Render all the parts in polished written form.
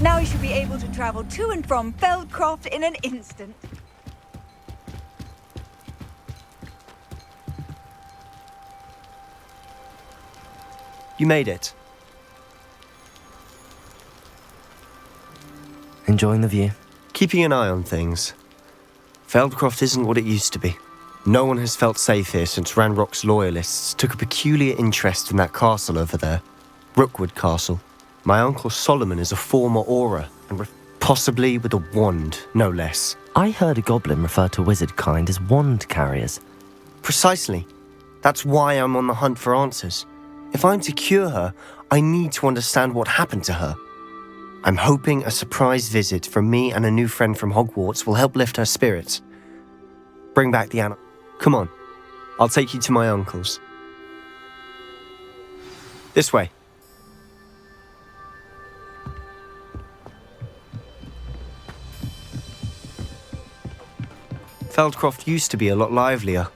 Now you should be able to travel to and from Feldcroft in an instant. You made it. Enjoying the view? Keeping an eye on things. Feldcroft isn't what it used to be. No one has felt safe here since Ranrock's loyalists took a peculiar interest in that castle over there. Rookwood Castle. My uncle Solomon is a former Auror, and possibly with a wand, no less. I heard a goblin refer to wizard kind as wand carriers. Precisely. That's why I'm on the hunt for answers. If I'm to cure her, I need to understand what happened to her. I'm hoping a surprise visit from me and a new friend from Hogwarts will help lift her spirits. Bring back the animal. Come on, I'll take you to my uncle's. This way. Feldcroft used to be a lot livelier.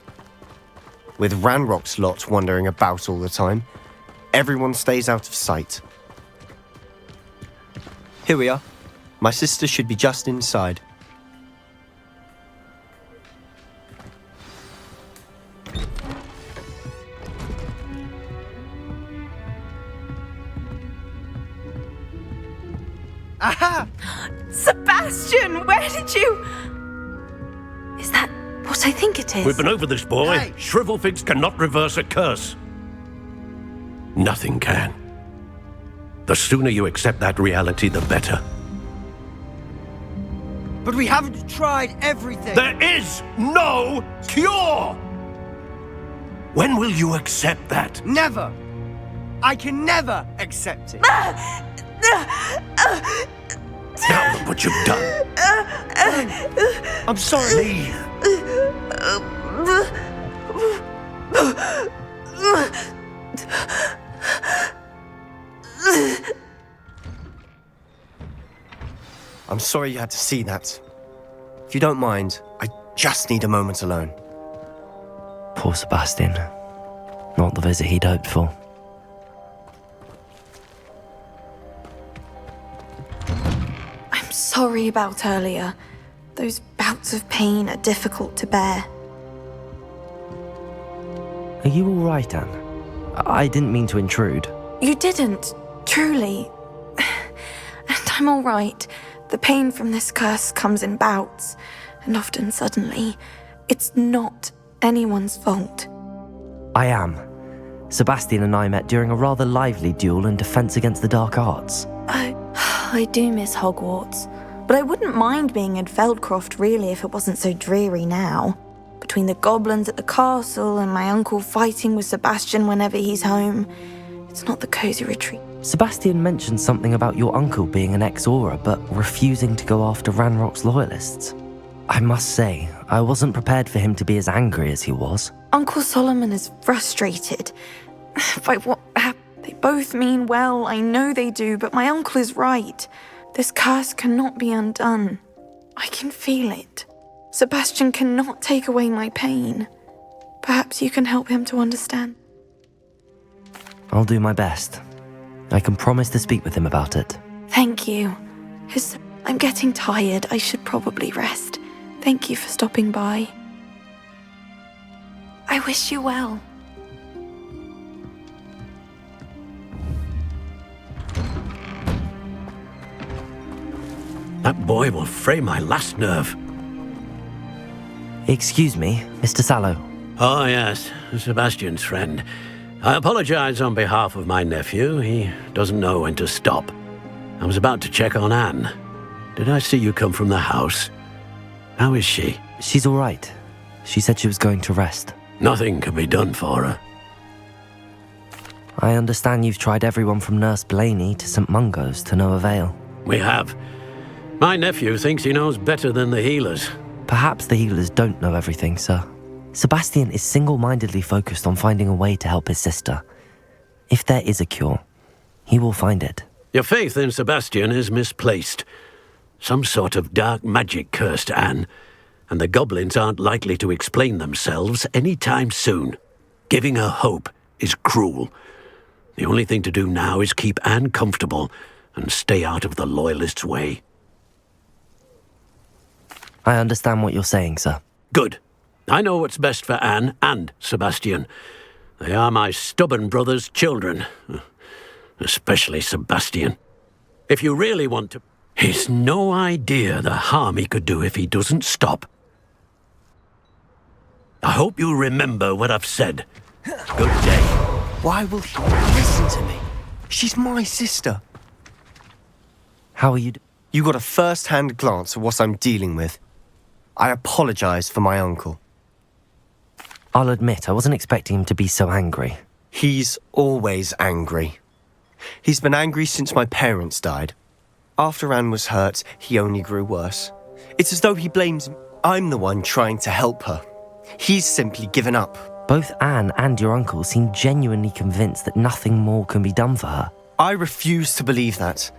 With Ranrock's lot wandering about all the time, everyone stays out of sight. Here we are. My sister should be just inside. Aha! Sebastian, where did you... Is that what I think it is? We've been over this, boy. Hey. Shrivelfigs cannot reverse a curse. Nothing can. The sooner you accept that reality, the better. But we haven't tried everything. There is no cure! When will you accept that? Never. I can never accept it. Now look what you've done. I'm sorry. Leave. I'm sorry you had to see that. If you don't mind, I just need a moment alone. Poor Sebastian. Not the visit he'd hoped for. I'm sorry about earlier. Those bouts of pain are difficult to bear. Are you all right, Anne? I didn't mean to intrude. You didn't, truly. And I'm all right. The pain from this curse comes in bouts, and often suddenly. It's not anyone's fault. I am. Sebastian and I met during a rather lively duel in defense against the dark arts. I do miss Hogwarts, but I wouldn't mind being in Feldcroft really if it wasn't so dreary now. Between the goblins at the castle and my uncle fighting with Sebastian whenever he's home, it's not the cozy retreat. Sebastian mentioned something about your uncle being an ex-Auror, but refusing to go after Ranrock's loyalists. I must say, I wasn't prepared for him to be as angry as he was. Uncle Solomon is frustrated by what happened. They both mean well, I know they do, but my uncle is right. This curse cannot be undone. I can feel it. Sebastian cannot take away my pain. Perhaps you can help him to understand. I'll do my best. I can promise to speak with him about it. Thank you. His I'm getting tired. I should probably rest. Thank you for stopping by. I wish you well. That boy will fray my last nerve. Excuse me, Mr. Sallow. Oh, yes, Sebastian's friend. I apologize on behalf of my nephew. He doesn't know when to stop. I was about to check on Anne. Did I see you come from the house? How is she? She's all right. She said she was going to rest. Nothing can be done for her. I understand you've tried everyone from Nurse Blaney to St. Mungo's to no avail. We have. My nephew thinks he knows better than the healers. Perhaps the healers don't know everything, sir. Sebastian is single-mindedly focused on finding a way to help his sister. If there is a cure, he will find it. Your faith in Sebastian is misplaced. Some sort of dark magic cursed Anne, and the goblins aren't likely to explain themselves any time soon. Giving her hope is cruel. The only thing to do now is keep Anne comfortable and stay out of the Loyalists' way. I understand what you're saying, sir. Good. I know what's best for Anne and Sebastian. They are my stubborn brother's children. Especially Sebastian. If you really want to... He's no idea the harm he could do if he doesn't stop. I hope you remember what I've said. Good day. Why will he listen to me? She's my sister. How are you... You got a first-hand glance at what I'm dealing with. I apologize for my uncle. I'll admit, I wasn't expecting him to be so angry. He's always angry. He's been angry since my parents died. After Anne was hurt, he only grew worse. It's as though he blames me. I'm the one trying to help her. He's simply given up. Both Anne and your uncle seem genuinely convinced that nothing more can be done for her. I refuse to believe that.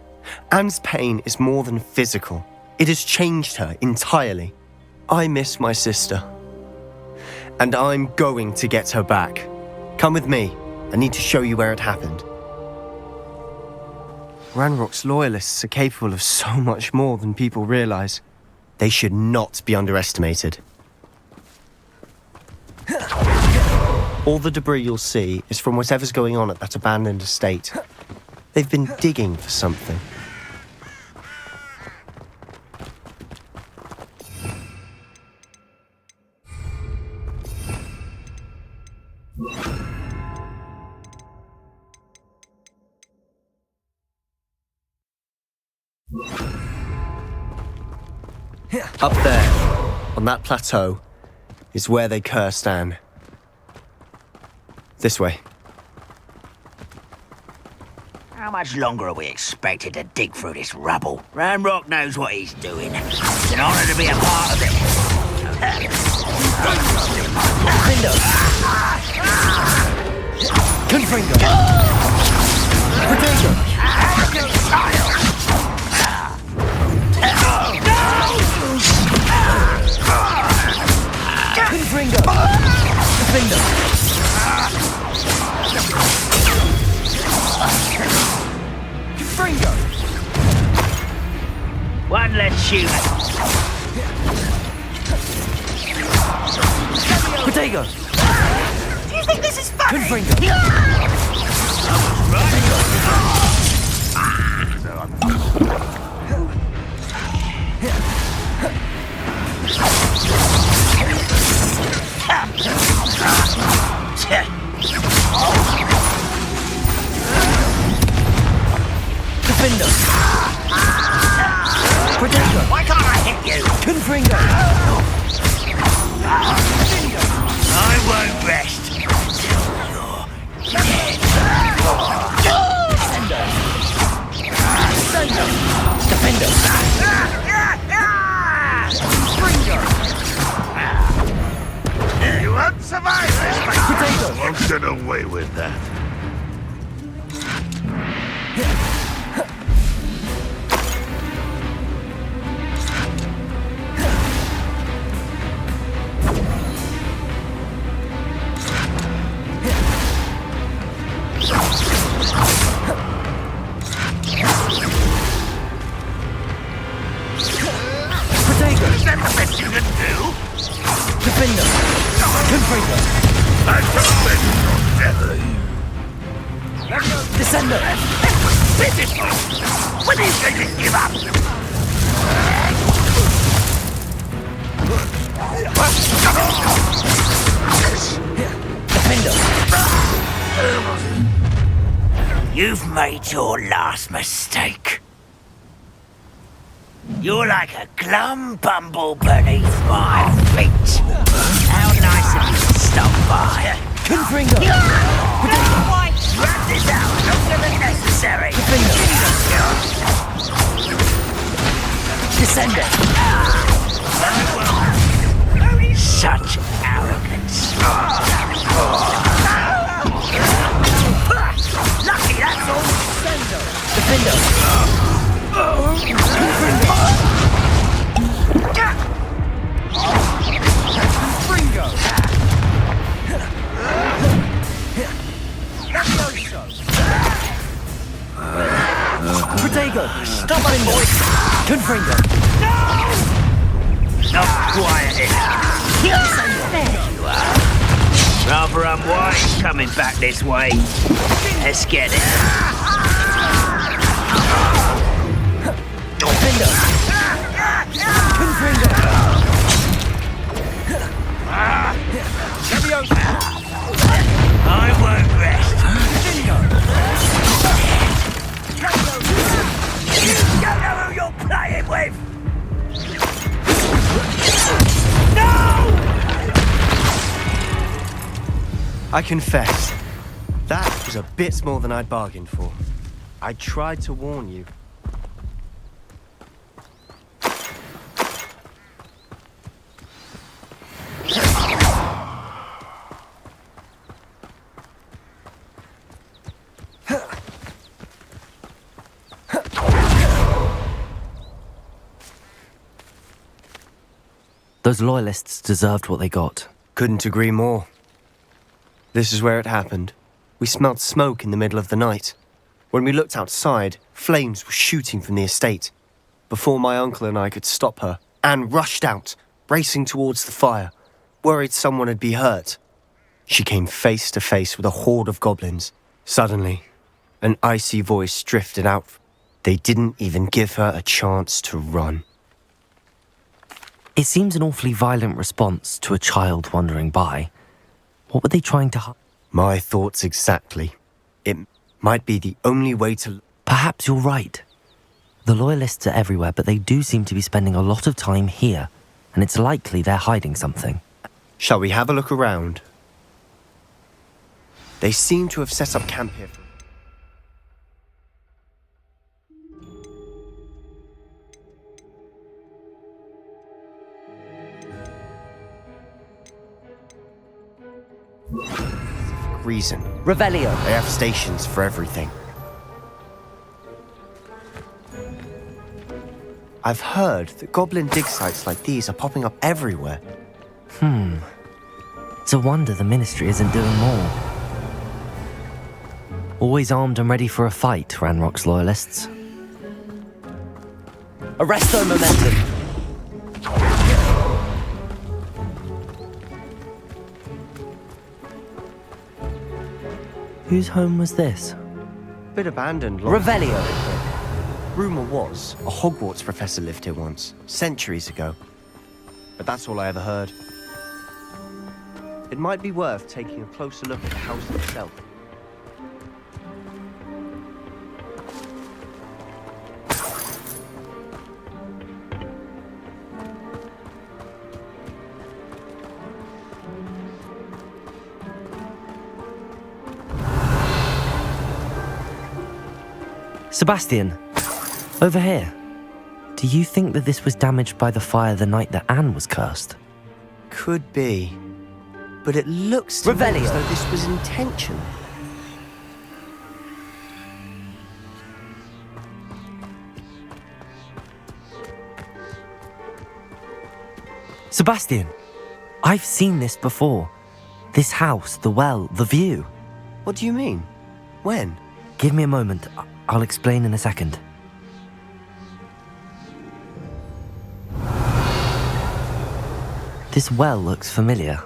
Anne's pain is more than physical. It has changed her entirely. I miss my sister. And I'm going to get her back. Come with me. I need to show you where it happened. Ranrock's Loyalists are capable of so much more than people realize. They should not be underestimated. All the debris you'll see is from whatever's going on at that abandoned estate. They've been digging for something. Up there, on that plateau, is where they cursed Anne. This way. How much longer are we expected to dig through this rubble? Ranrock knows what he's doing. It's an honor to be a part of it. Confringo! Potato! Confringo! Confringo! Confringo! One less human. Potato! Do you think this is funny? Confringo! Defender! Potato! Why can't I hit you? Confringo! I won't rest until you're dead. Defender! You won't survive this, Potato! Won't get away with that. Defender! Confringo! Descender! When are you going to give up? Defender! You've made your last mistake. You're like a glum bumble beneath my feet. How nice of you to stop by. Confringo! Wrap this out longer than necessary. Descender! Such arrogance. Lucky that's all. Defender! Confringo! Protego! Stop it, boy! Confringo! Not quiet. There you are. Rather unwise coming back this way. Let's get it. Defender! Confringo! I won't rest. You don't know who you're playing with. I confess, that was a bit more than I'd bargained for. I tried to warn you. Those loyalists deserved what they got. Couldn't agree more. This is where it happened. We smelled smoke in the middle of the night. When we looked outside, flames were shooting from the estate. Before my uncle and I could stop her, Anne rushed out, racing towards the fire, worried someone had been hurt. She came face to face with a horde of goblins. Suddenly, an icy voice drifted out. They didn't even give her a chance to run. It seems an awfully violent response to a child wandering by. What were they trying to hide? My thoughts exactly. It might be the only way to... Perhaps you're right. The loyalists are everywhere, but they do seem to be spending a lot of time here, and it's likely they're hiding something. Shall we have a look around? They seem to have set up camp here. Reason. Revelio! They have stations for everything. I've heard that goblin dig sites like these are popping up everywhere. It's a wonder the Ministry isn't doing more. Always armed and ready for a fight, Ranrock's loyalists. Arresto momentum! Whose home was this? Bit abandoned. Revelio! Rumour was a Hogwarts professor lived here once, centuries ago. But that's all I ever heard. It might be worth taking a closer look at the house itself. Sebastian, over here. Do you think that this was damaged by the fire the night that Anne was cursed? Could be. But it looks to me Revelio. as though this was intentional. Sebastian, I've seen this before. This house, the well, the view. What do you mean? When? Give me a moment. I'll explain in a second. This well looks familiar.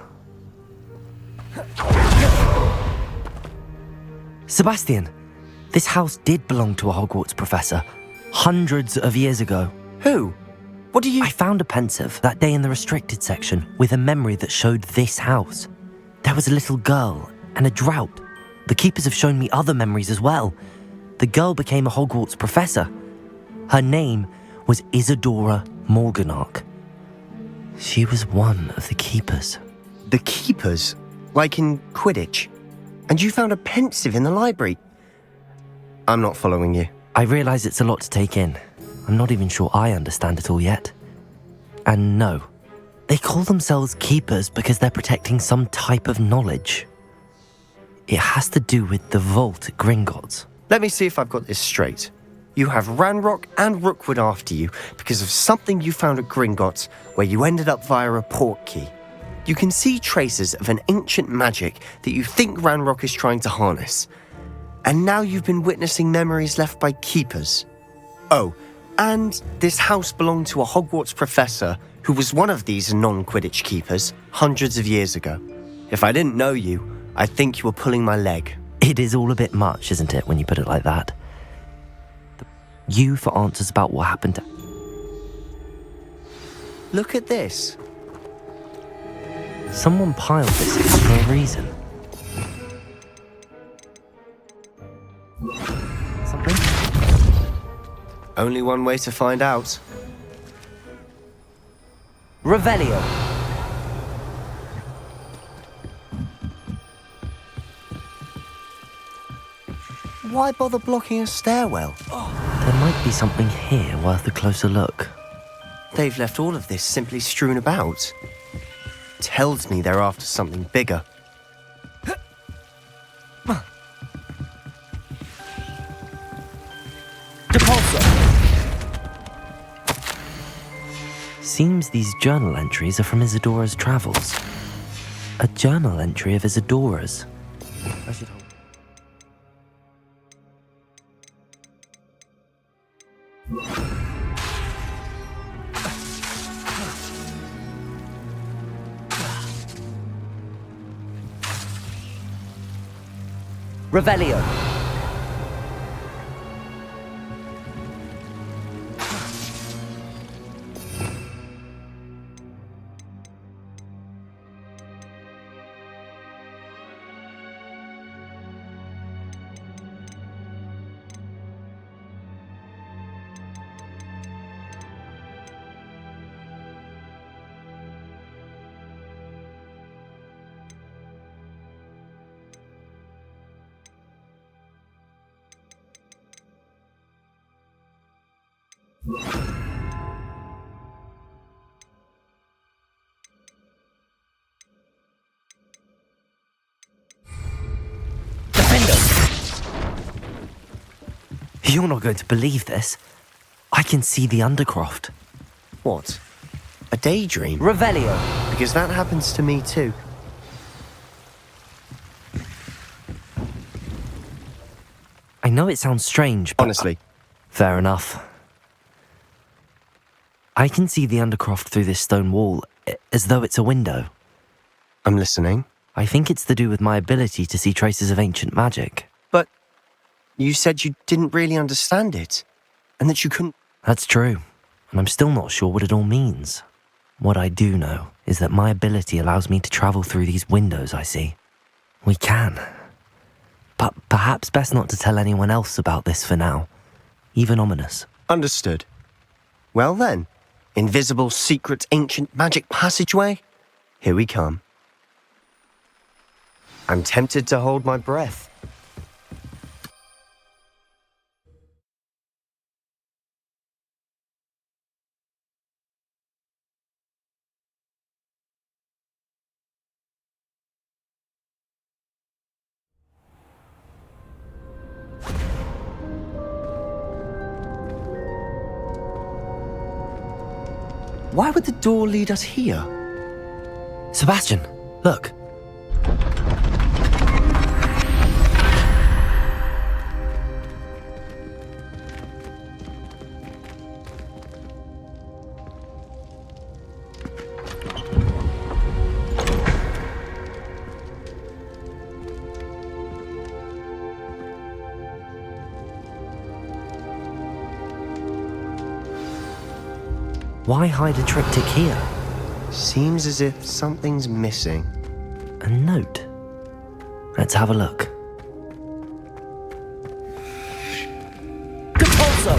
Sebastian, this house did belong to a Hogwarts professor, hundreds of years ago. Who? What do you... I found a pensive that day in the restricted section with a memory that showed this house. There was a little girl and a drought. The keepers have shown me other memories as well. The girl became a Hogwarts professor. Her name was Isadora Morganach. She was one of the keepers. The keepers? Like in Quidditch? And you found a pensive in the library? I'm not following you. I realise it's a lot to take in. I'm not even sure I understand it all yet. And no, they call themselves keepers because they're protecting some type of knowledge. It has to do with the vault at Gringotts. Let me see if I've got this straight. You have Ranrock and Rookwood after you because of something you found at Gringotts where you ended up via a portkey. You can see traces of an ancient magic that you think Ranrock is trying to harness. And now you've been witnessing memories left by keepers. Oh, and this house belonged to a Hogwarts professor who was one of these non-Quidditch keepers hundreds of years ago. If I didn't know you, I'd think you were pulling my leg. It is all a bit much, isn't it, when you put it like that? You for answers about what happened to... Look at this. Someone piled this here for a reason. Something? Only one way to find out. Revelio. Why bother blocking a stairwell? There might be something here worth a closer look. They've left all of this simply strewn about. Tells me they're after something bigger. Seems these journal entries are from Isadora's travels. A journal entry of Isadora's. I should hold. Revelio. You're not going to believe this. I can see the Undercroft. What? A daydream? Revelio. Because that happens to me too. I know it sounds strange, but... Honestly. Fair enough. I can see the Undercroft through this stone wall, as though it's a window. I'm listening. I think it's to do with my ability to see traces of ancient magic. But you said you didn't really understand it, and that you couldn't... That's true, and I'm still not sure what it all means. What I do know is that my ability allows me to travel through these windows I see. We can. But perhaps best not to tell anyone else about this for now. Even ominous. Understood. Well then, invisible, secret, ancient magic passageway? Here we come. I'm tempted to hold my breath. Why would the door lead us here? Sebastian, look. Why hide a triptych here? Seems as if something's missing. A note. Let's have a look. Compulso!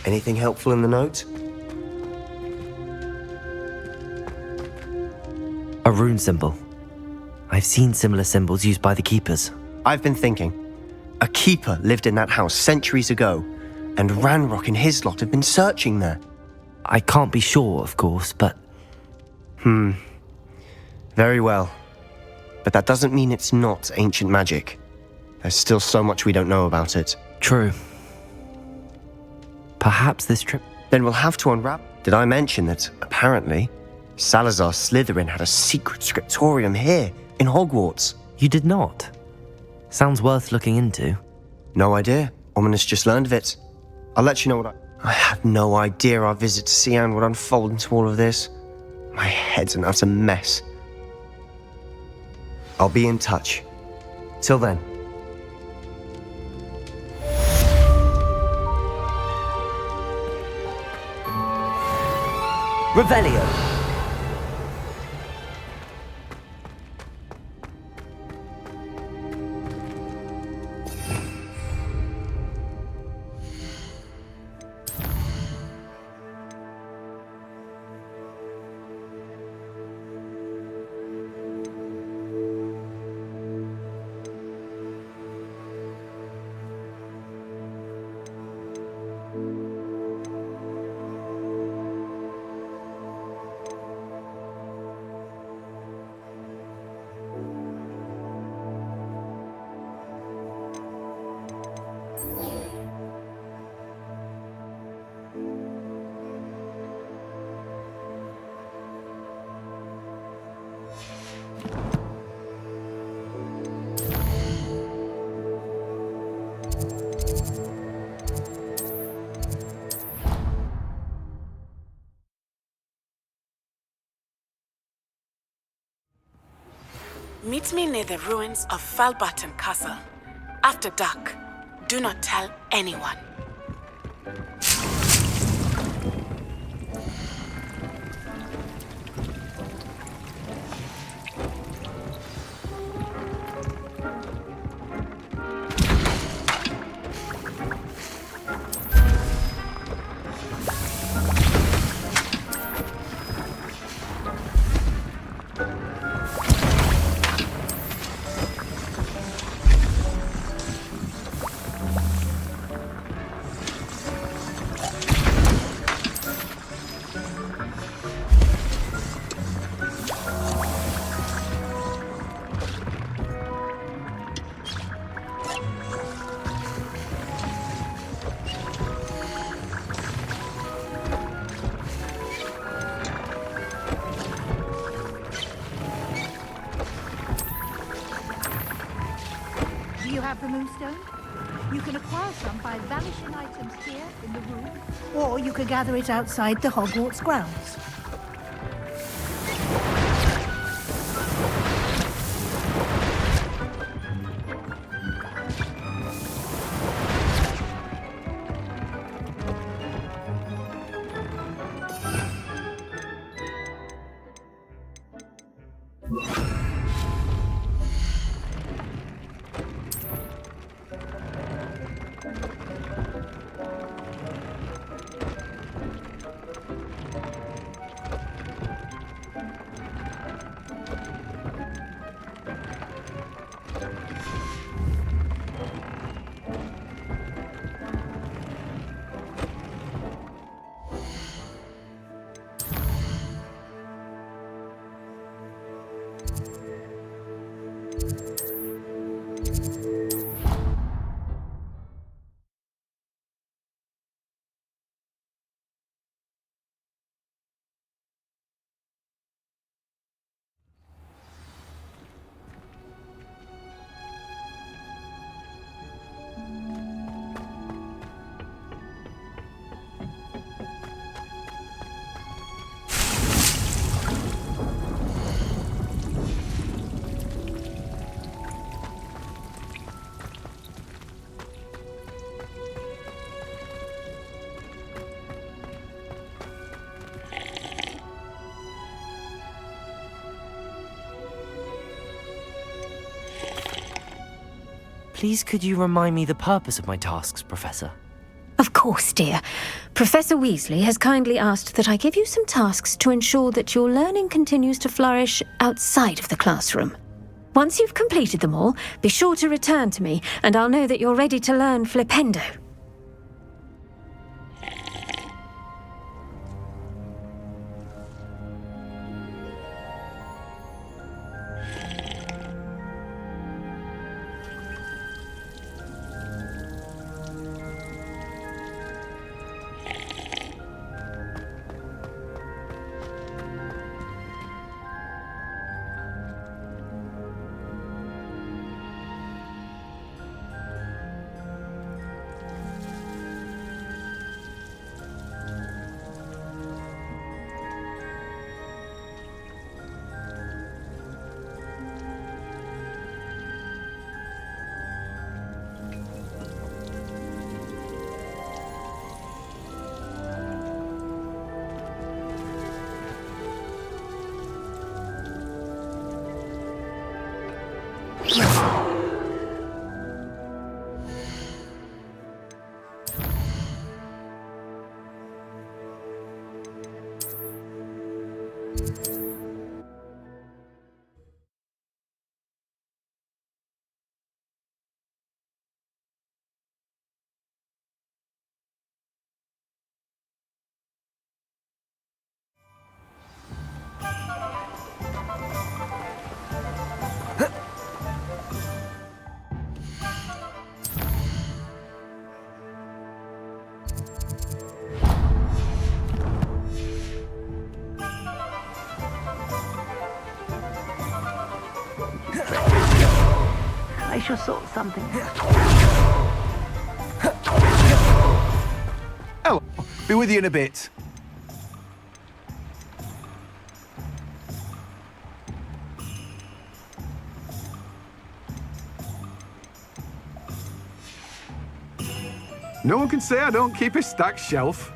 Anything helpful in the note? A rune symbol. I've seen similar symbols used by the keepers. I've been thinking. A keeper lived in that house centuries ago, and Ranrock and his lot have been searching there. I can't be sure, of course, but Very well. But that doesn't mean it's not ancient magic. There's still so much we don't know about it. true. Perhaps this trip... Then we'll have to unwrap. Did I mention that, apparently, Salazar Slytherin had a secret scriptorium here in Hogwarts? You did not. Sounds worth looking into. No idea. Ominous just learned of it. I'll let you know what I had no idea our visit to Cian would unfold into all of this. My head's an utter mess. I'll be in touch. Till then. Revelio. Meet me near the ruins of Falbarton Castle. After dark. Do not tell anyone. Do you have the moonstone? You can acquire some by vanishing items here in the room, or you can gather it outside the Hogwarts grounds. Please could you remind me the purpose of my tasks, Professor? Of course, dear. Professor Weasley has kindly asked that I give you some tasks to ensure that your learning continues to flourish outside of the classroom. Once you've completed them all, be sure to return to me, and I'll know that you're ready to learn Flipendo. I shall sort something out. Oh, be with you in a bit. No one can say I don't keep a stacked shelf.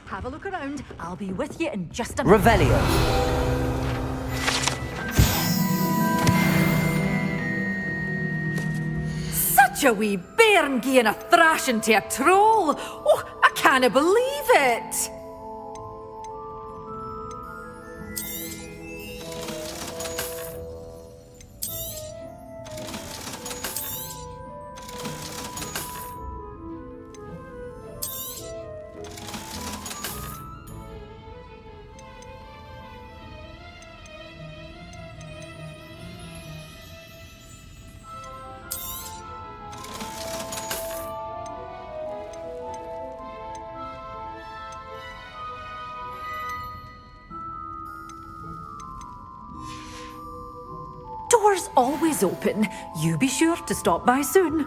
Have a look around. I'll be with you in just a Revelio. Such a wee bairn gieing a thrashing to a troll. Oh, I can't believe it. Doors always open. You be sure to stop by soon.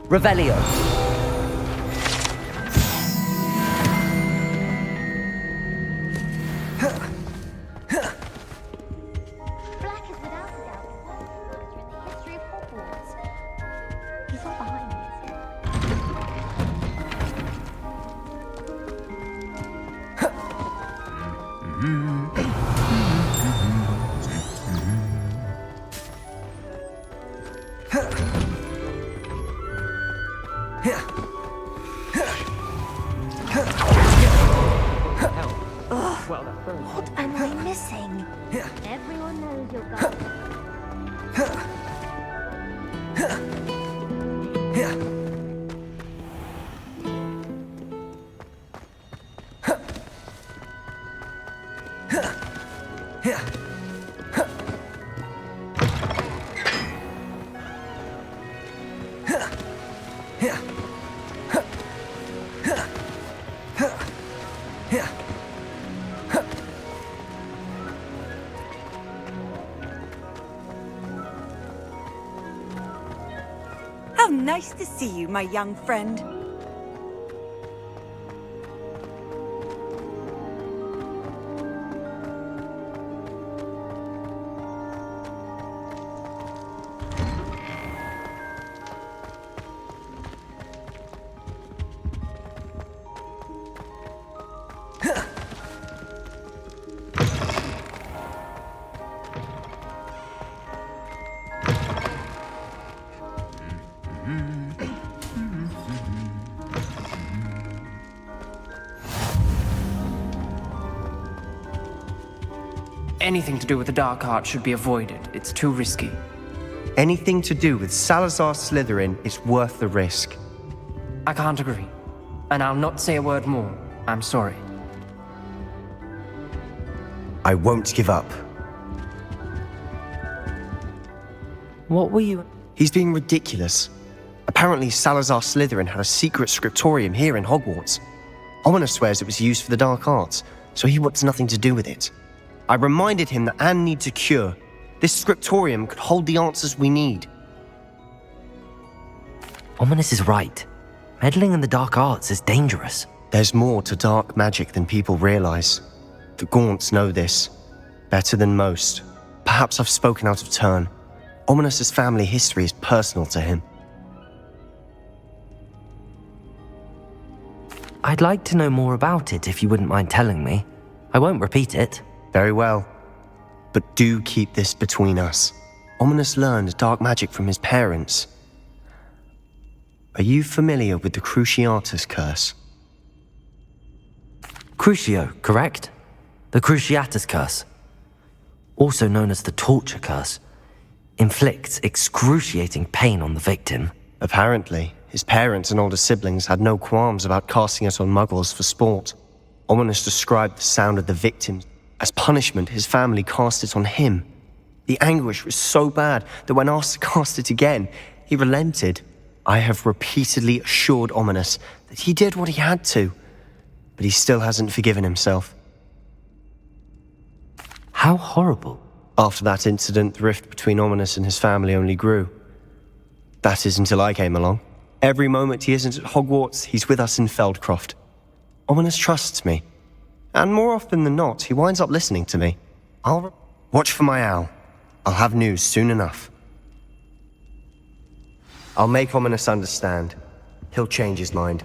Revelio. Black is without a doubt the worst master in the history of Hogwarts. He's not behind this. What am I missing? Everyone knows you're gone. How nice to see you, my young friend. Anything to do with the dark art should be avoided. It's too risky. Anything to do with Salazar Slytherin is worth the risk. I can't agree. And I'll not say a word more. I'm sorry. I won't give up. What were you... He's being ridiculous. Apparently Salazar Slytherin had a secret scriptorium here in Hogwarts. Ominous swears it was used for the dark arts, so he wants nothing to do with it. I reminded him that Anne needs a cure. This scriptorium could hold the answers we need. Ominous is right. Meddling in the dark arts is dangerous. There's more to dark magic than people realize. The Gaunts know this. Better than most. Perhaps I've spoken out of turn. Ominous's family history is personal to him. I'd like to know more about it if you wouldn't mind telling me. I won't repeat it. Very well. But do keep this between us. Ominous learned dark magic from his parents. Are you familiar with the Cruciatus curse? Crucio, correct? The Cruciatus curse, also known as the torture curse, inflicts excruciating pain on the victim. Apparently, his parents and older siblings had no qualms about casting it on muggles for sport. Ominous described the sound of the victim. As punishment, his family cast it on him. The anguish was so bad that when asked to cast it again, he relented. I have repeatedly assured Ominous that he did what he had to, but he still hasn't forgiven himself. How horrible. After that incident, the rift between Ominous and his family only grew. That is until I came along. Every moment he isn't at Hogwarts, he's with us in Feldcroft. Ominous trusts me. And more often than not, he winds up listening to me. I'll watch for my owl. I'll have news soon enough. I'll make Ominous understand. He'll change his mind.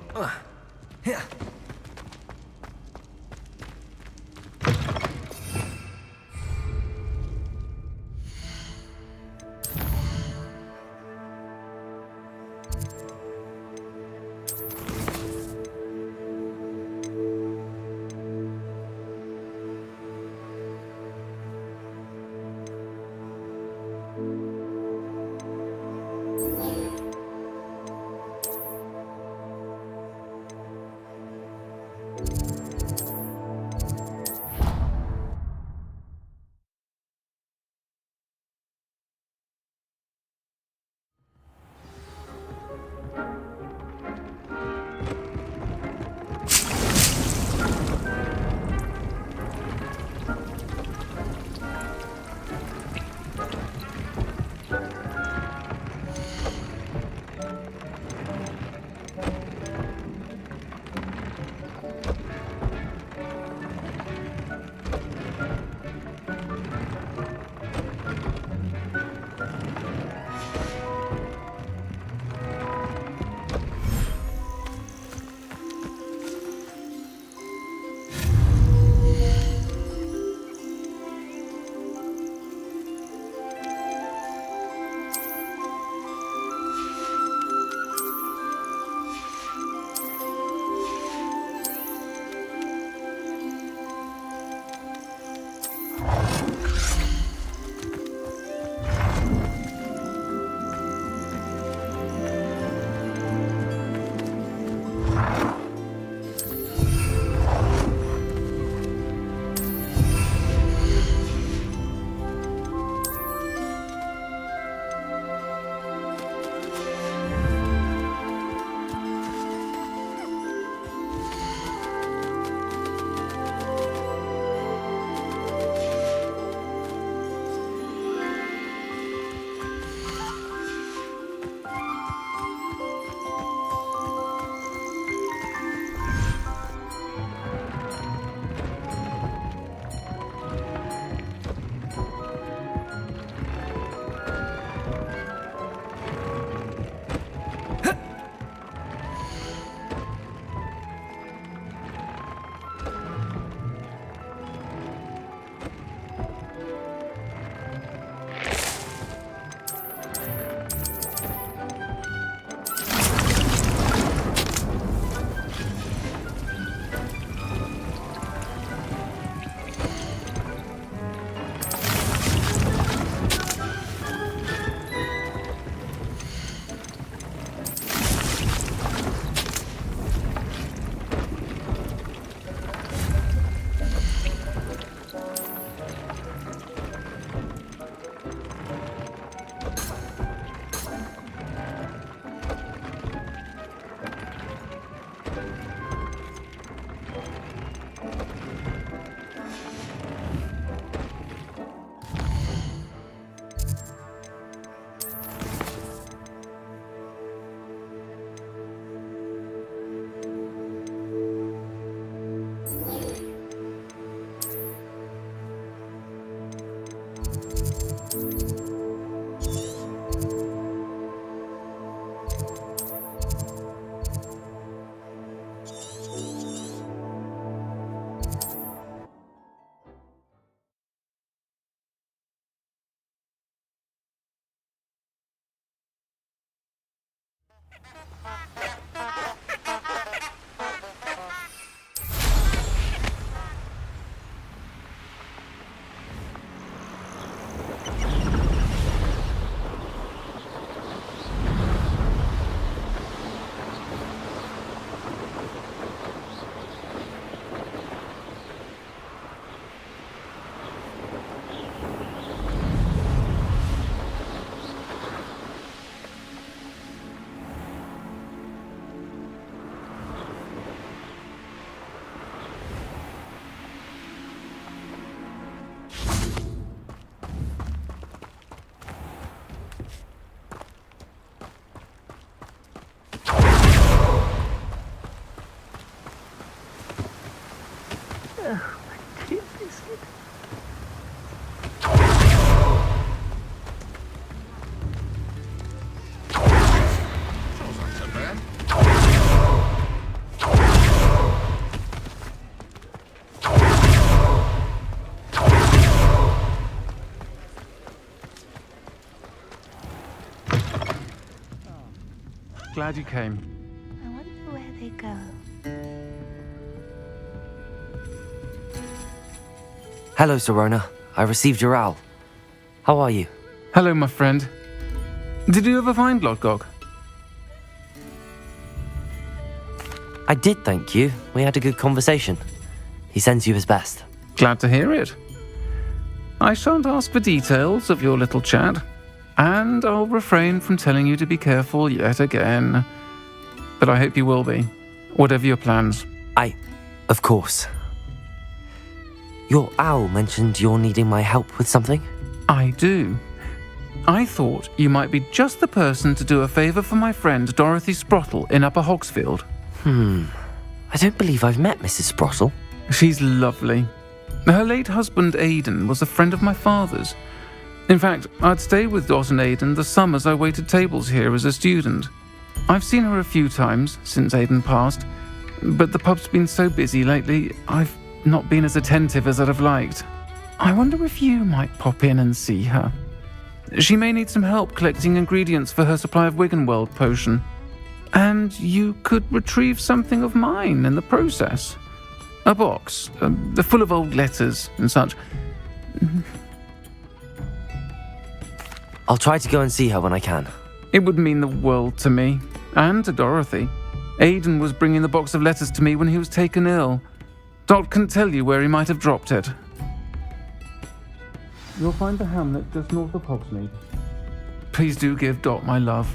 glad you came. I wonder where they go. Hello, Serona. I received your owl. How are you? Hello, my friend. Did you ever find Lodgok? I did, thank you. We had a good conversation. He sends you his best. Glad to hear it. I shan't ask for details of your little chat, and I'll refrain from telling you to be careful yet again. But I hope you will be, whatever your plans. Of course. Your owl mentioned you're needing my help with something? I do. I thought you might be just the person to do a favour for my friend Dorothy Sprottle in Upper Hogsfield. I don't believe I've met Mrs. Sprottle. She's lovely. Her late husband Aidan was a friend of my father's. In fact, I'd stayed with Dot and Aidan the summers I waited tables here as a student. I've seen her a few times since Aidan passed, but the pub's been so busy lately, I've not been as attentive as I'd have liked. I wonder if you might pop in and see her. She may need some help collecting ingredients for her supply of Wiggenweld potion. And you could retrieve something of mine in the process. A box, full of old letters and such. I'll try to go and see her when I can. It would mean the world to me, and to Dorothy. Aidan was bringing the box of letters to me when he was taken ill. Dot can tell you where he might have dropped it. You'll find the hamlet just north of Hogsmeade. Please do give Dot my love.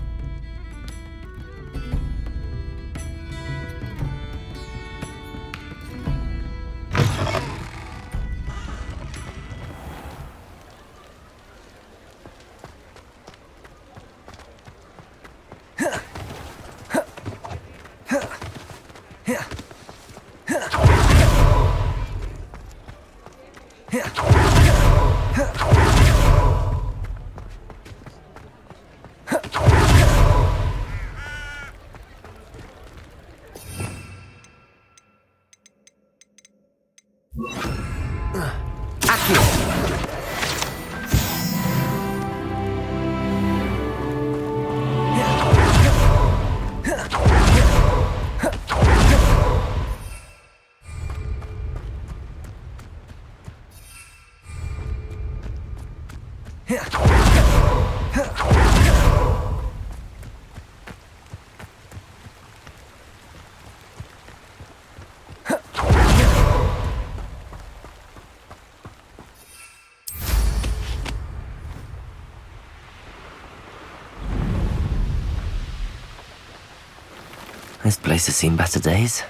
This place has seen better days.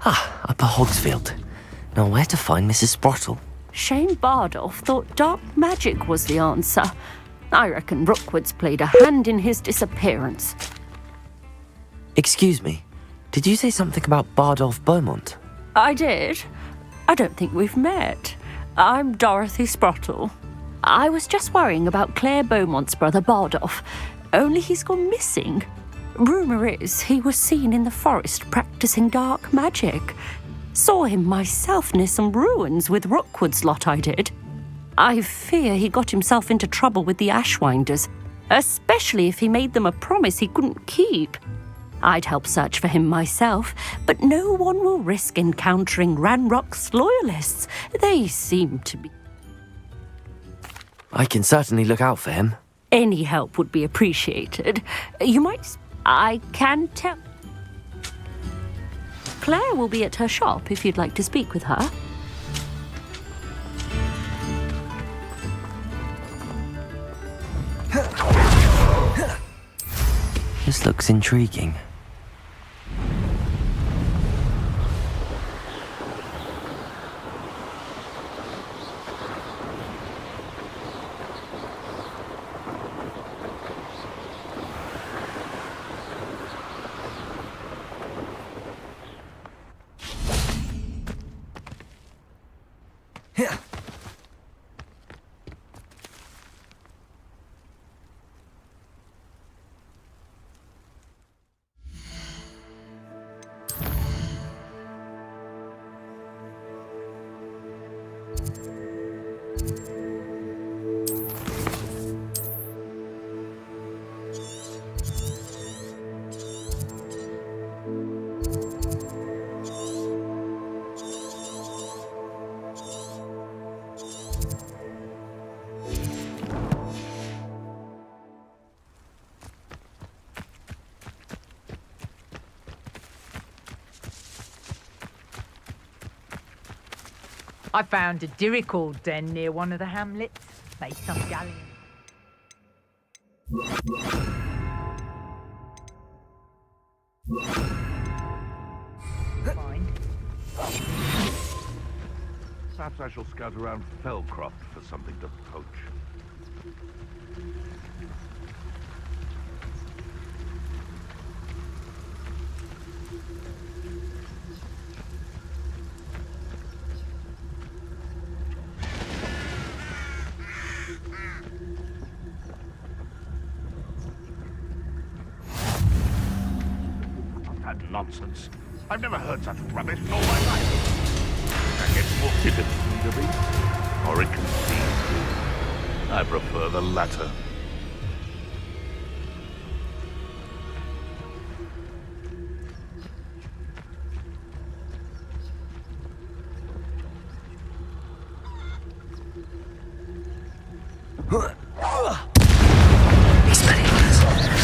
Upper Hogsfield. Now where to find Mrs. Sprottle? Shane Bardolph thought dark magic was the answer. I reckon Rookwood's played a hand in his disappearance. Excuse me, did you say something about Bardolph Beaumont? I did. I don't think we've met. I'm Dorothy Sprottle. I was just worrying about Claire Beaumont's brother Bardolph, only he's gone missing. Rumour is he was seen in the forest practicing dark magic. Saw him myself near some ruins with Rookwood's lot I did. I fear he got himself into trouble with the Ashwinders, especially if he made them a promise he couldn't keep. I'd help search for him myself, but no one will risk encountering Ranrock's loyalists. They seem to be... I can certainly look out for him. Any help would be appreciated. You might... I can tell... Claire will be at her shop if you'd like to speak with her. This looks intriguing. I found a dirical den near one of the hamlets. Made some galleon. Fine. Perhaps I shall scout around Fellcroft for something to poach. That nonsense. I've never heard such rubbish in all my life. That gets more difficult to me, or it can seem. I prefer the latter.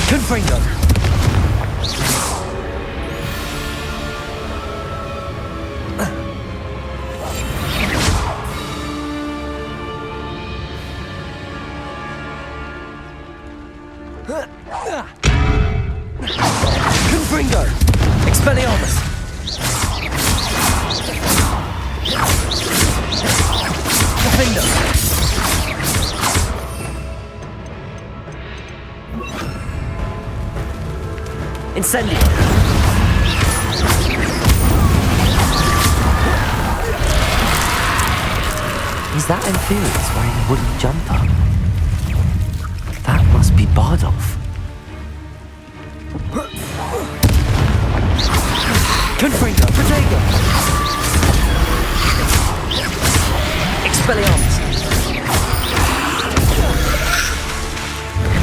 Confringo! Confringo! Expelliarmus! Defender! Incendio! Is that Inferius wearing a wooden jumper? That must be Bardolph. Confringo! Protego! Expelliarmus!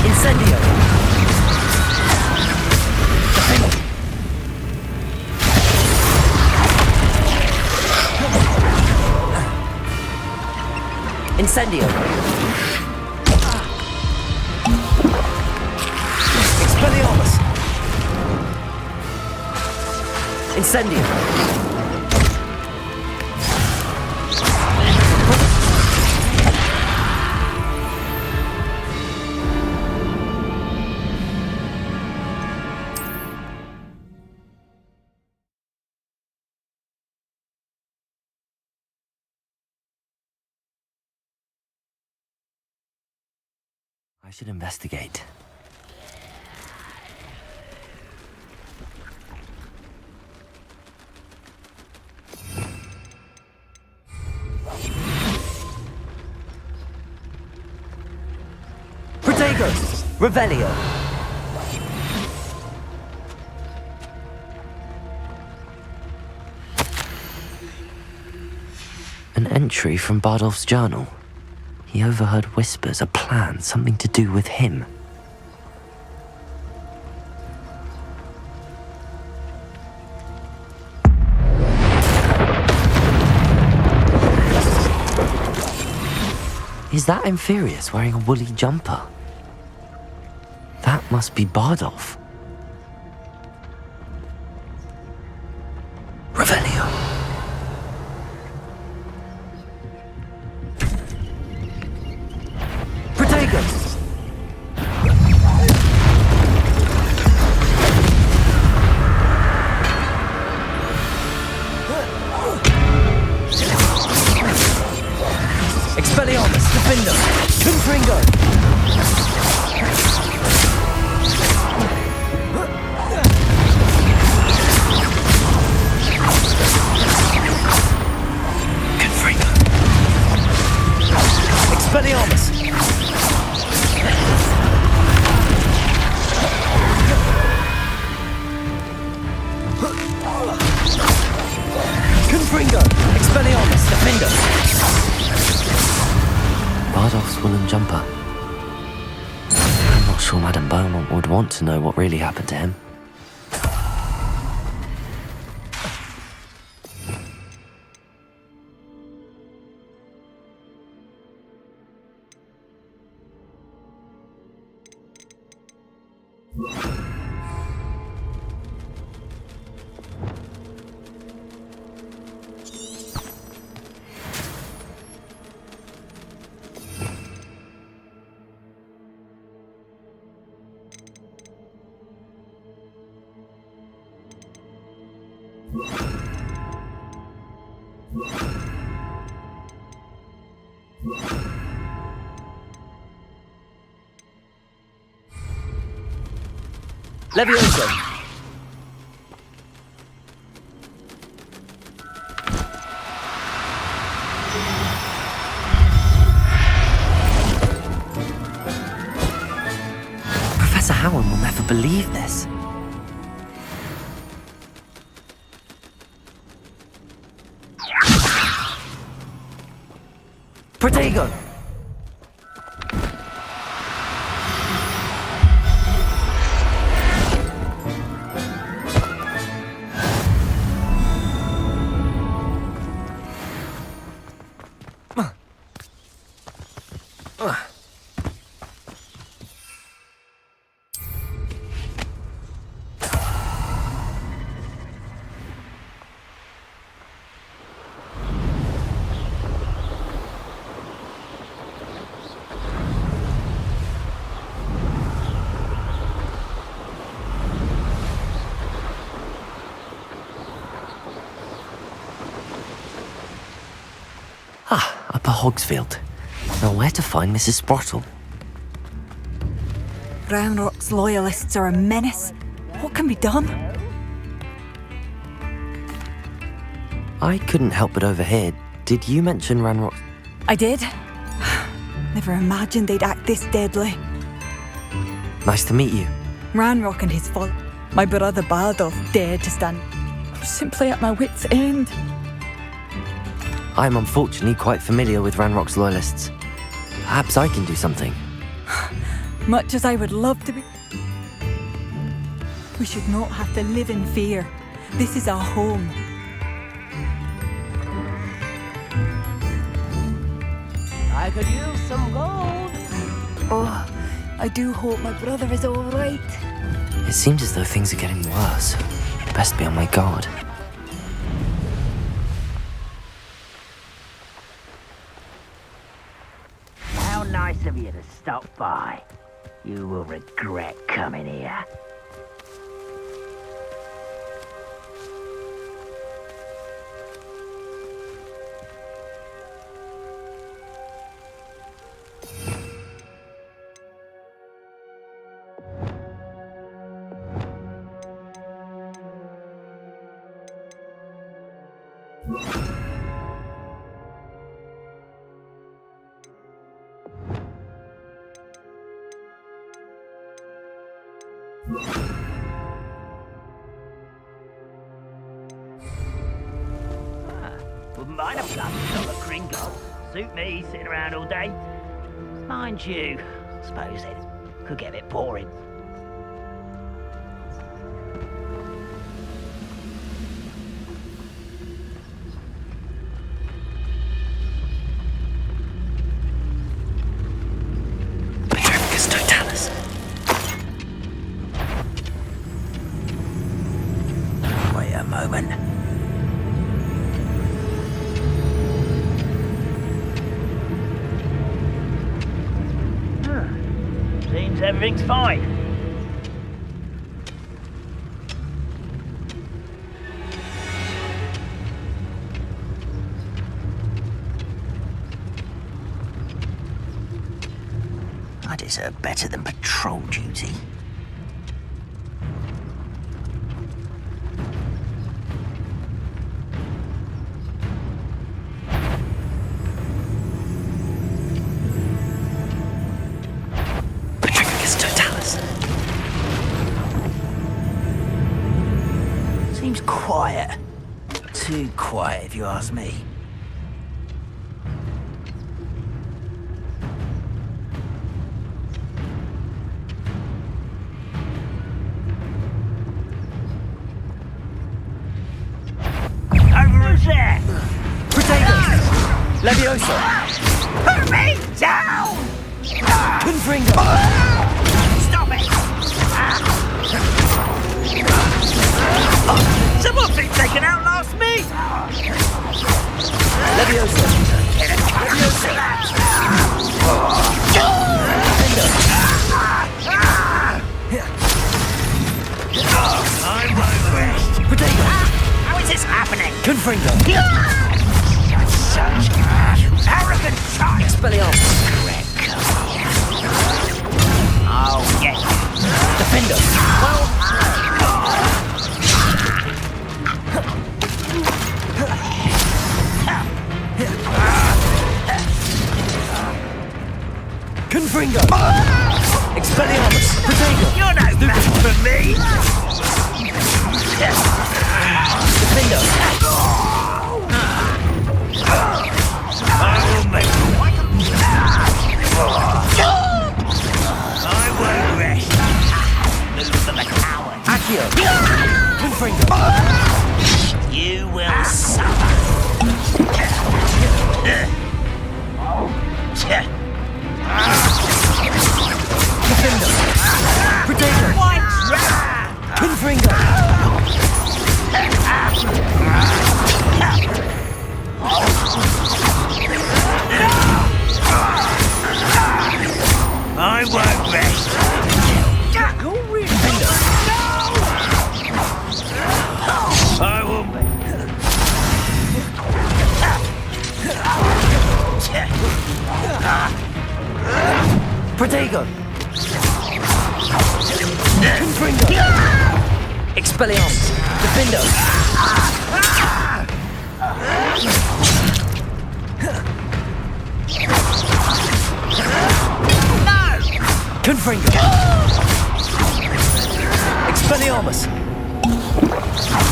Incendio! Incendio! Expelliarmus! Incendio! I should investigate. Protego! Revelio! An entry from Bardolph's journal. He overheard whispers, a plan, something to do with him. Is that Inferius wearing a woolly jumper? That must be Bardolph. Revelio. Protego! Expelliarmus, Defender, Confringo! Confringo! Expelliarmus! Confringo! Expelliarmus, Defender! Bardolph's woolen jumper. I'm not sure Madame Beaumont would want to know what really happened to him. Levioso! Professor Howard will never believe this. Protego! Upper Hogsfield. Now where to find Mrs. Sprottle? Ranrock's loyalists are a menace. What can be done? I couldn't help but overhear. Did you mention Ranrock? I did. Never imagined they'd act this deadly. Nice to meet you. Ranrock and his father, my brother Bardolph, dared to stand. I'm simply at my wit's end. I'm unfortunately quite familiar with Ranrock's loyalists. Perhaps I can do something. Much as I would love to be... We should not have to live in fear. This is our home. I could use some gold. Oh, I do hope my brother is all right. It seems as though things are getting worse. Best be on my guard. How nice of you to stop by. You will regret coming here. Wouldn't mind a $1 gringo. Suit me, sitting around all day. Mind you, I suppose it could get a bit boring. Wait a moment. Seems everything's fine. I deserve better than patrol duty. Seems quiet. Too quiet, if you ask me. Leviosa! Put me down! Confringo! Stop it! Someone thinks they can outlast me! Leviosa! Leviosa! I won't rest. Potato! How is this happening? Confringo! Such arrogant child! Expelliarmus! I'll get you. Defender! Confringo! Expelliarmus! Potato! You're no match for me! Defender! I will make you. I won't rest. Move of a coward. Accio! Confringo! You will suffer. Defender! Potato! Confringo! I won't rest. Defender! I will. Protego! Confringo! Expelliarmus! Defendo! Confringo! Expelliarmus!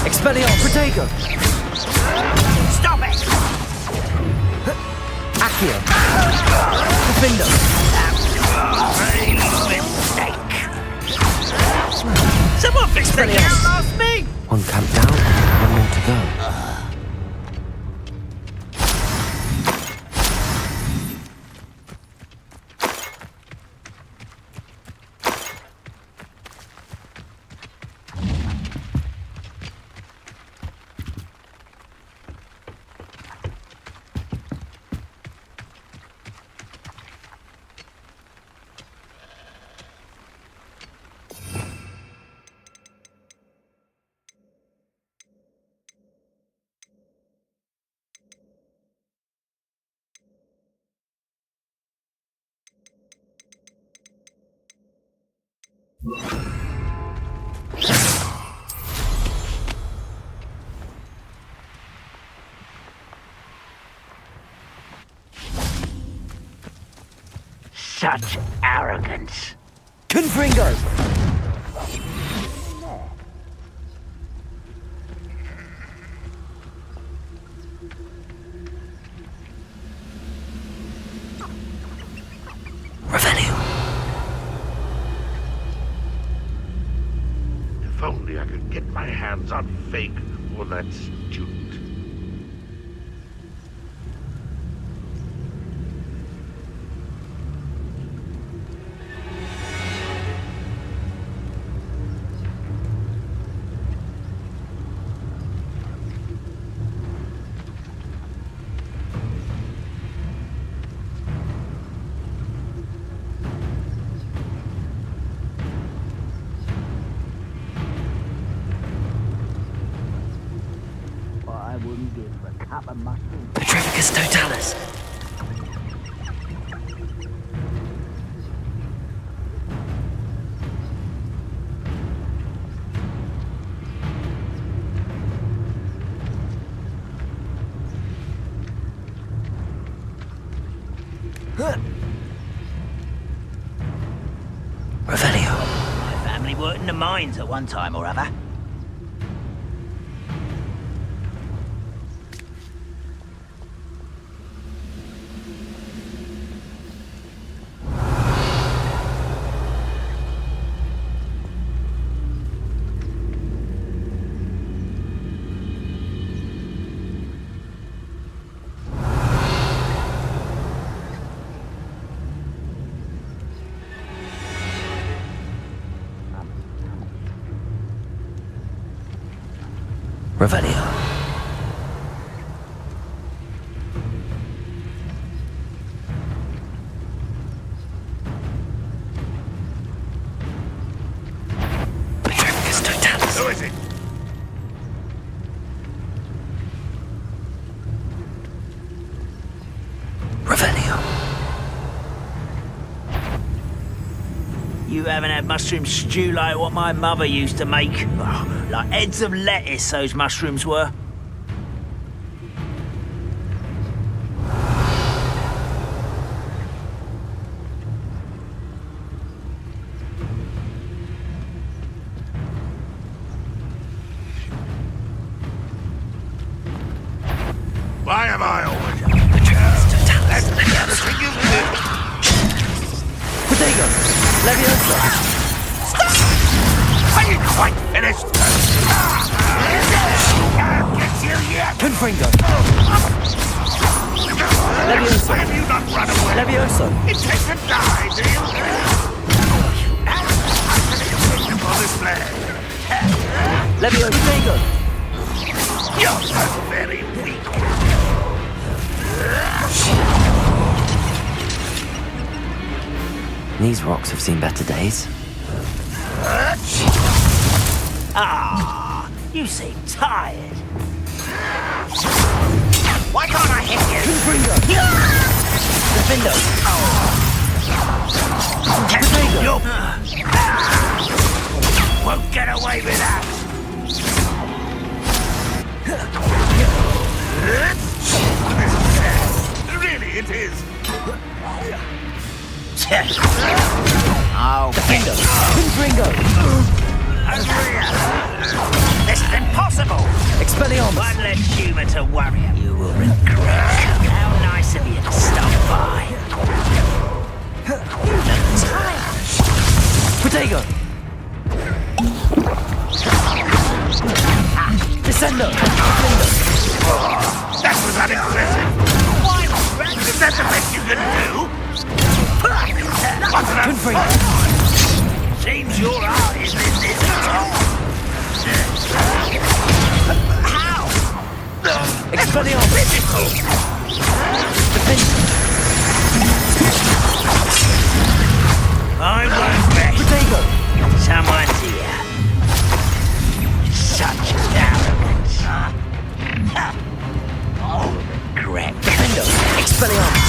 Expelliarmus! Protego! Stop it! Accio! Defendo! Mistake. Someone thinks they can outlast me! One camp down, one more to go. Such arrogance. Confringo! Revelio. If only I could get my hands on Fake or that student. I wouldn't give a cup of mustard. Petrificus totalis. Revelio. My family worked in the mines at one time or other. Revelio. Who is it? Revelio. You haven't had mushroom stew like what my mother used to make. Oh, like heads of lettuce, those mushrooms were. Why am I always That's the other thing you do. Potato! Leviosa! Stop! Are you quite finished? Can't get you yet! Confringo! Leviosa! Why have you not run away? Leviosa! It takes a die, do you? For this land. Leviosa! Potato! You're so very weak. These rocks have seen better days. Ah, you seem tired. Why can't I hit you? Confringo! Defendo! You won't get away with that. Really, it is. Oh, Defendo! Confringo! this is impossible. Expelliarmus! One less human to worry. You will regret. How nice of you to stop by. You look tired. Potato! Descendo! That was unimpressive. Why not? Is that the best you can do? What's that? Confringo! Seems your art is in this at all. How? Expelliarmus! Defendo! I won't bet. Potato! Someone's here. Such arrogance. Oh, regret. Defendo! Expelliarmus!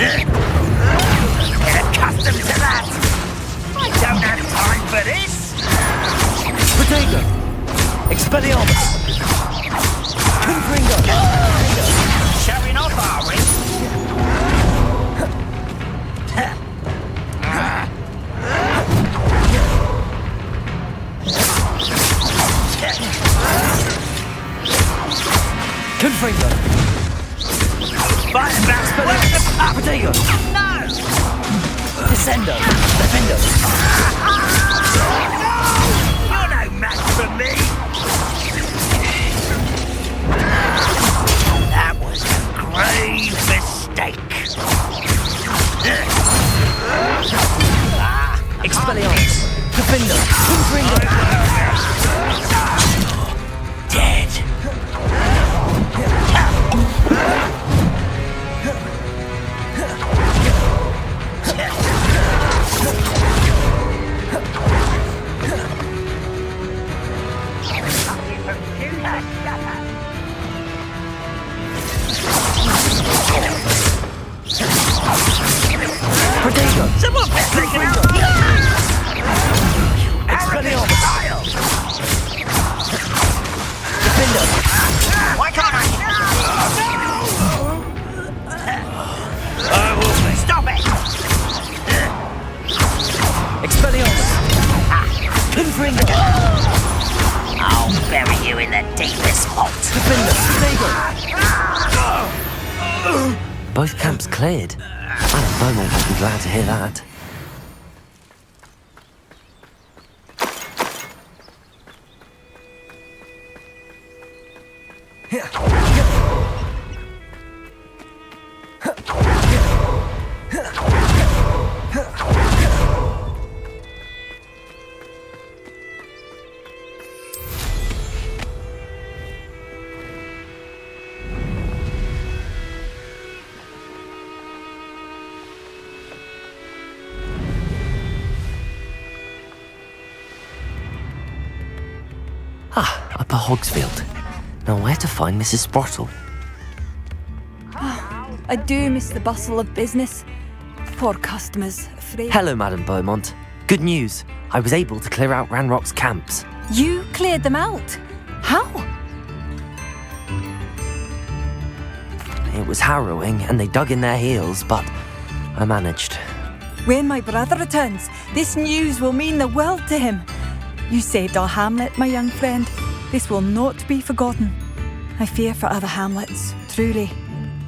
Get accustomed to that. I don't have time for this. Potato! Expelliarmus! Confringo! Showing off, are we? Confringo! Fire back. Where's the pup? Potato! No! Descendo! Defendo! You're no match for me. That was a grave mistake. Expelliarmus! Defendo! Confringo! Dead. Potato! Someone better take it out. Expelliarmus! Defendo! Why can't I? I will stop it. Expelliarmus! Confringo! I'll bury you in the deepest pot. Defendo! Potato! Both camps cleared. Alan Beaumont will be glad to hear that. Upper Hogsfield. Now where to find Mrs. Sprottle? I do miss the bustle of business. Poor customers, afraid. Hello, Madam Beaumont. Good news. I was able to clear out Ranrock's camps. You cleared them out? How? It was harrowing, and they dug in their heels, but I managed. When my brother returns, this news will mean the world to him. You saved our hamlet, my young friend. This will not be forgotten. I fear for other hamlets, truly.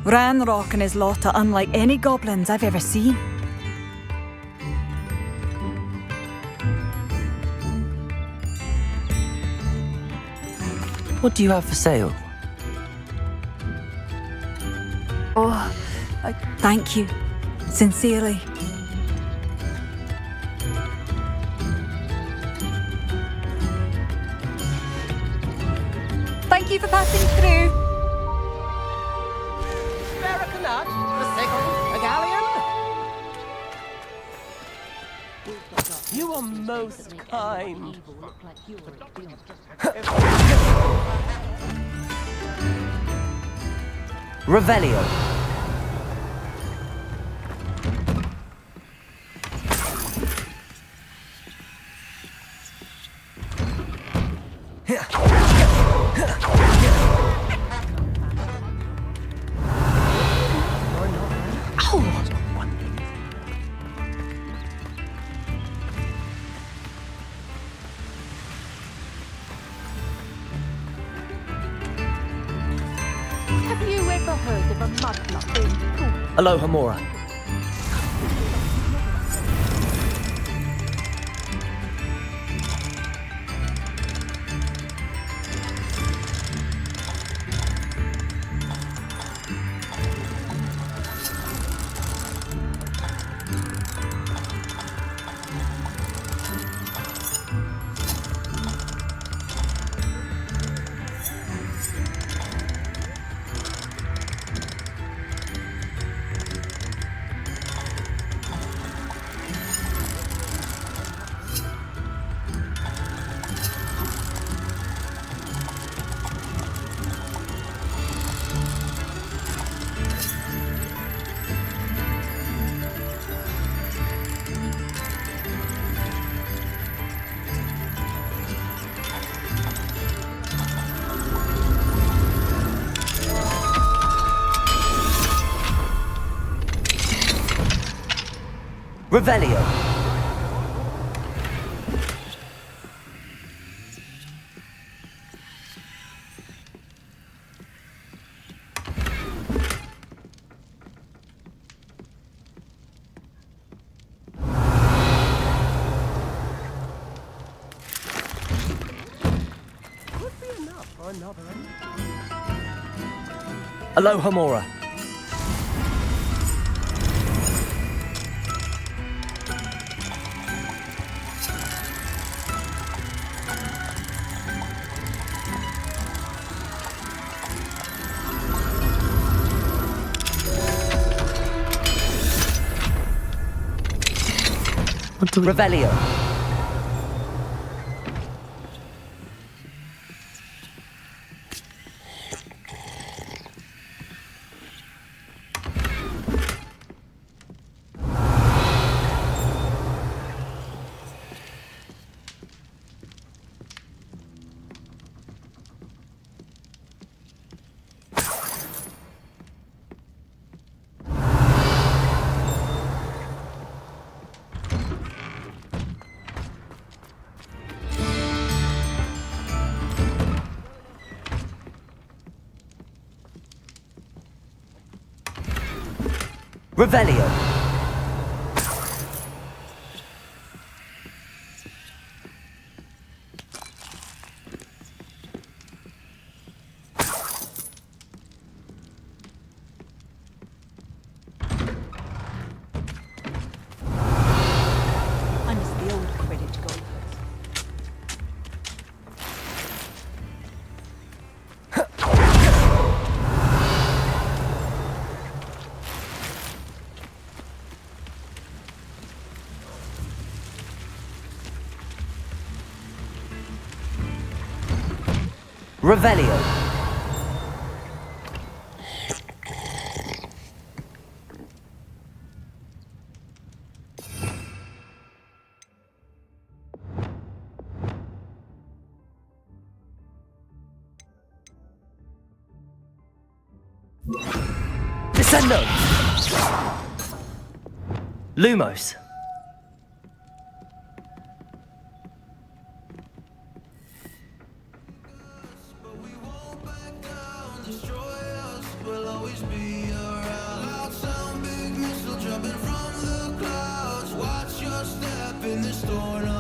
Ranrock and his lot are unlike any goblins I've ever seen. What do you have for sale? Oh, thank you. Sincerely. Thank you for passing through. Americanut, a sickle, a galleon. You are most kind. Revelio. Have you ever heard of a mudblock named Poop? Aloha Mora. Revelio. Aloha Mora. Revelio. Revelio. I miss the old Quidditch golfers. Revelio. Descendo. Lumos. Jumping from the clouds, watch your step in the storm.